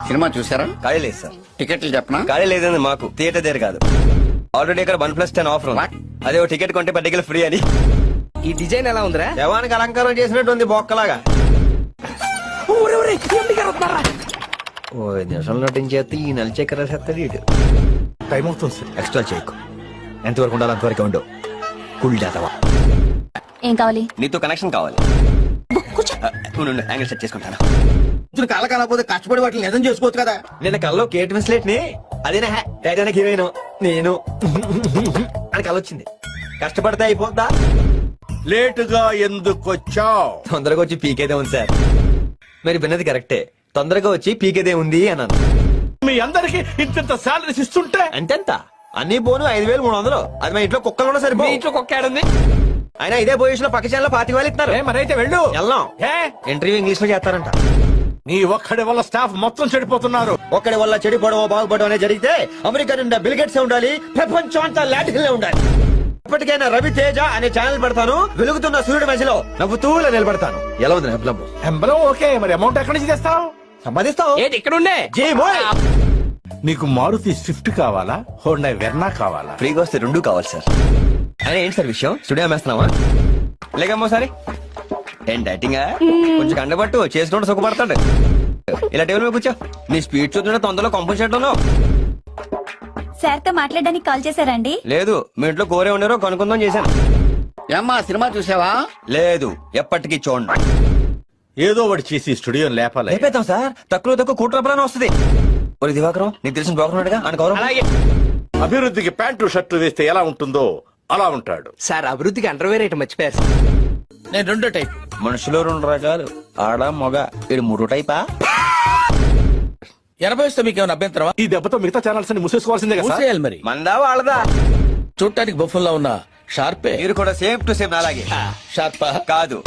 Cinema చూసారా? ఖాళీ లేదు సార్. టికెట్లు చెప్పనా? ఖాళీ లేదండి మాకు. థియేటర్ దగ్గర కాదు. ఆల్రెడీ ఇక్కడ 1+10 ఆఫర్ ఉంది. అదే ఓ టికెట్ కొంటే 10 ఫ్రీ అని. ఈ డిజైన్ ఎలా ఉందిరా? జవానికి అలంకారం చేసినట్టు ఉంది బొక్కలాగా. ఓ 5 నిమిషాలు నటించేస్తే ఈ నలిచక్కెర సెత్తడి ఇటు. టైం అవుతుంది సార్. ఎక్స్ట్రా చేయకు. ఎంతవరకు ఉండాలి అంతవరకు ఉండు. కుల్ జాతవా. ఏం కావాలి? నీతో కనెక్షన్ కావాలి. యాంగిల్ సెట్ చేసుకుంటాను. కళ్ళ కాకపోతే కష్టపడి వాటిని నిజం చేసుకోవచ్చు కదా. నిన్న కల్లో కేట్ విన్స్లెట్ ని అదేనా టైటానిక్ హీరోయిన్ నేను అని కలొచ్చింది. కష్టపడితే అయిపోద్దా? లేటుగా ఎందుకు వచ్చావు? తొందరగా వచ్చి పీకేదే ఉంది సార్. మరి విన్నది కరెక్టే. తొందరగా వచ్చి పీకేదే ఉంది అన్నాను. మీ అందరికి ఇంత సాలరీస్ ఇస్తుంటే అంతెంత అన్ని పోను 5,300. అది మా ఇంట్లో కుక్కలు కూడా సరిపో. ఇంట్లో కుక్కాడుంది. అయినా ఇదే పొజిషన్ లో పక్క ఛానల్ 25,000 ఇస్తున్నారు. మరైతే వెళ్ళు. వెళ్దాం. ఇంటర్వ్యూ ఇంగ్లీష్ లో చేస్తారంట. నీ ఒక్కడి వల్ల స్టాఫ్ మొత్తం చెడిపోతున్నారు. ఒక్కడి వల్ల చెడిపోవడం బాగుపడడం అనేది జరిగితే అమెరికా నుండి బిల్ గేట్స్ ఉండాలి, ప్రపంచం అంతా లాటిల్ ఉండాలి. ఇప్పటికైనా రవి తేజ అనే ఛానల్ పెడతాను. వెలుగుతున్న సూర్యుడి మధ్యలో నవ్వుతూ నిలబడతాను. ఎలా ఉంది ఎంబలం? ఎంబలం ఓకే, మరి అమౌంట్ ఎక్కడి నుంచి తెస్తావు? సంపాదిస్తావు. ఏంటి ఇక్కడ ఉండే? నీకు మారుతి స్విఫ్ట్ కావాలా, హోండా వెర్నా కావాలా? ఫ్రీగా వస్తే 2 కావాలి సార్. అయినా ఏంటి సార్ విషయం? స్టూడియో అమ్మేస్తున్నావా? లేకమ్మో సరే ఏం డైటింగ్ కొంచెం కండబట్టు చేసుకుంటూ సుఖపడతాడు. ఇలా టేబుల్ మీద కూర్చో. నీ స్పీడ్ చూస్తుంటే తొందరలో కంపెన్సేట్ సార్ తో మాట్లాడడానికి కాల్ చేశారండి? లేదు, మీ ఇంట్లో కోరే ఉన్నారో కనుక్కుందాం చేశాను. ఏమ్మా సినిమా చూసావా? లేదు, ఎప్పటికీ చూడండి. ఏదో ఒకటి చేసి స్టూడియో లేపాలి. లేపేద్దాం సార్. తక్కువ కోటి రూపాయలు వస్తుంది. ఒరే దివాకరం, నీకు తెలిసిన బ్రోకర్ ఉన్నాడుగా అని గౌరవం. అలాగే అభివృద్ధికి ప్యాంటు షర్టు వేస్తే ఎలా ఉంటుందో అలా ఉంటాడు సార్. అభివృద్ధికి అండర్వేర్ ఐటమ్ మర్చిపోయారు సార్. నేను 2 టైప్. మనుషులు 2 రకాలు, ఆడ మగ. ఇది 3 టైపా? 80 వస్తే మీకు ఏమైనా అభ్యంతరమా? ఈ దెబ్బతో మిగతా ఛానల్స్ ని మూసేసుకోవాల్సిందే కదా సార్? మూసేయాలి మరి. మందా వాళ్ళదా? చూడటానికి బొఫన్ లా ఉన్న షార్పే. మీరు కూడా సేమ్ టు సేమ్ అలాగే. షార్పా కాదు,